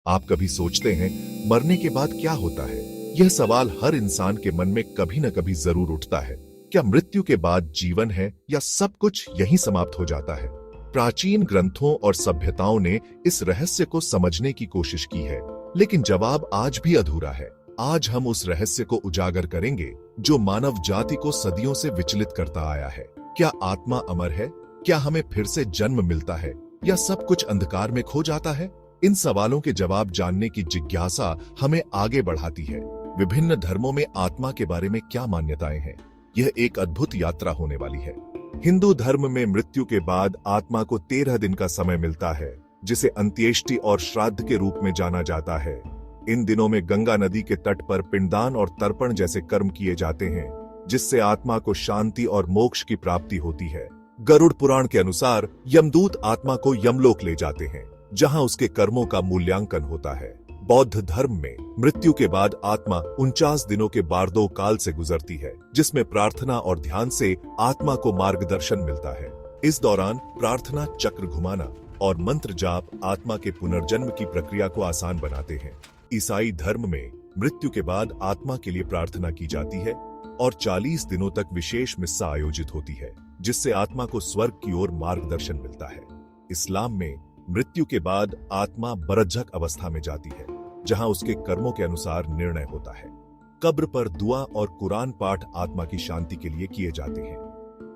आप कभी सोचते हैं मरने के बाद क्या होता है? यह सवाल हर इंसान के मन में कभी न कभी जरूर उठता है। क्या मृत्यु के बाद जीवन है या सब कुछ यहीं समाप्त हो जाता है? प्राचीन ग्रंथों और सभ्यताओं ने इस रहस्य को समझने की कोशिश की है, लेकिन जवाब आज भी अधूरा है। आज हम उस रहस्य को उजागर करेंगे जो मानव जाति को सदियों से विचलित करता आया है। क्या आत्मा अमर है? क्या हमें फिर से जन्म मिलता है या सब कुछ अंधकार में खो जाता है? इन सवालों के जवाब जानने की जिज्ञासा हमें आगे बढ़ाती है। विभिन्न धर्मों में आत्मा के बारे में क्या मान्यताएं हैं? यह एक अद्भुत यात्रा होने वाली है। हिंदू धर्म में मृत्यु के बाद आत्मा को 13 दिन का समय मिलता है, जिसे अंत्येष्टि और श्राद्ध के रूप में जाना जाता है। इन दिनों में गंगा नदी के तट पर पिंडदान और तर्पण जैसे कर्म किए जाते हैं, जिससे आत्मा को शांति और मोक्ष की प्राप्ति होती है। गरुड़ पुराण के अनुसार यमदूत आत्मा को यमलोक ले जाते हैं, जहां उसके कर्मों का मूल्यांकन होता है। बौद्ध धर्म में मृत्यु के बाद आत्मा 49 दिनों के बारदो काल से गुजरती है, जिसमें प्रार्थना और ध्यान से आत्मा को मार्गदर्शन मिलता है। इस दौरान प्रार्थना चक्र घुमाना और मंत्र जाप आत्मा के पुनर्जन्म की प्रक्रिया को आसान बनाते हैं। ईसाई धर्म में मृत्यु के बाद आत्मा के लिए प्रार्थना की जाती है और 40 दिनों तक विशेष मिस्सा आयोजित होती है, जिससे आत्मा को स्वर्ग की ओर मार्गदर्शन मिलता है। इस्लाम में मृत्यु के बाद आत्मा बरज़ख अवस्था में जाती है, जहां उसके कर्मों के अनुसार निर्णय होता है। कब्र पर दुआ और कुरान पाठ आत्मा की शांति के लिए किए जाते हैं।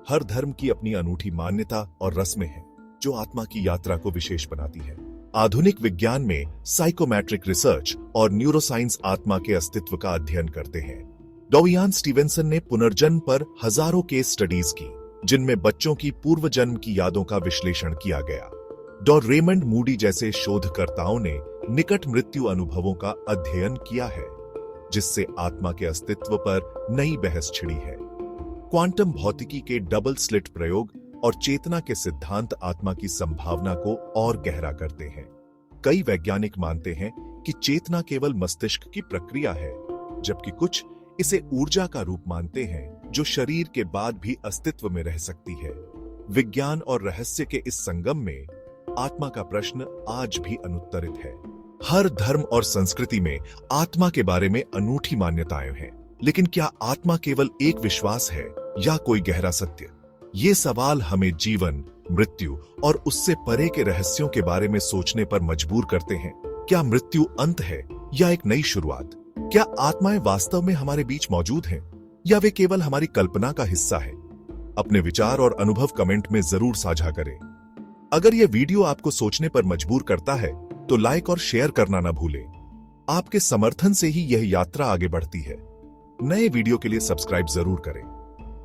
हर धर्म की अपनी अनूठी मान्यता और रस्में हैं, जो आत्मा की यात्रा को विशेष बनाती है। आधुनिक विज्ञान में साइकोमेट्रिक रिसर्च और न्यूरोसाइंस आत्मा के अस्तित्व का अध्ययन करते हैं। डॉ. स्टीवेंसन ने पुनर्जन्म पर हजारों केस स्टडीज की, जिनमें बच्चों की पूर्व जन्म की यादों का विश्लेषण किया गया। डॉ. रेमंड मूडी जैसे शोधकर्ताओं ने निकट मृत्यु अनुभवों का अध्ययन किया है, जिससे आत्मा के अस्तित्व पर नई बहस छिड़ी है। क्वांटम भौतिकी के डबल स्लिट प्रयोग और चेतना के सिद्धांत आत्मा की संभावना को और गहरा करते हैं। कई वैज्ञानिक मानते हैं कि चेतना केवल मस्तिष्क की प्रक्रिया है, जबकि कुछ इसे ऊर्जा का रूप मानते हैं जो शरीर के बाद भी अस्तित्व में रह सकती है। विज्ञान और रहस्य के इस संगम में आत्मा का प्रश्न आज भी अनुत्तरित है। हर धर्म और संस्कृति में आत्मा के बारे में अनूठी मान्यताएं हैं, लेकिन क्या आत्मा केवल एक विश्वास है या कोई गहरा सत्य? ये सवाल हमें जीवन, मृत्यु और उससे परे के रहस्यों के बारे में सोचने पर मजबूर करते हैं। क्या मृत्यु अंत है या एक नई शुरुआत? क्या आत्माएं वास्तव में हमारे बीच मौजूद हैं या वे केवल हमारी कल्पना का हिस्सा है? अपने विचार और अनुभव कमेंट में जरूर साझा करें। अगर यह वीडियो आपको सोचने पर मजबूर करता है तो लाइक और शेयर करना ना भूलें। आपके समर्थन से ही यह यात्रा आगे बढ़ती है। नए वीडियो के लिए सब्सक्राइब जरूर करें।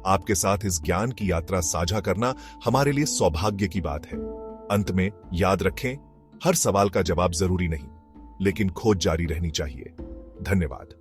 आपके साथ इस ज्ञान की यात्रा साझा करना हमारे लिए सौभाग्य की बात है। अंत में याद रखें, हर सवाल का जवाब जरूरी नहीं, लेकिन खोज जारी रहनी चाहिए। धन्यवाद।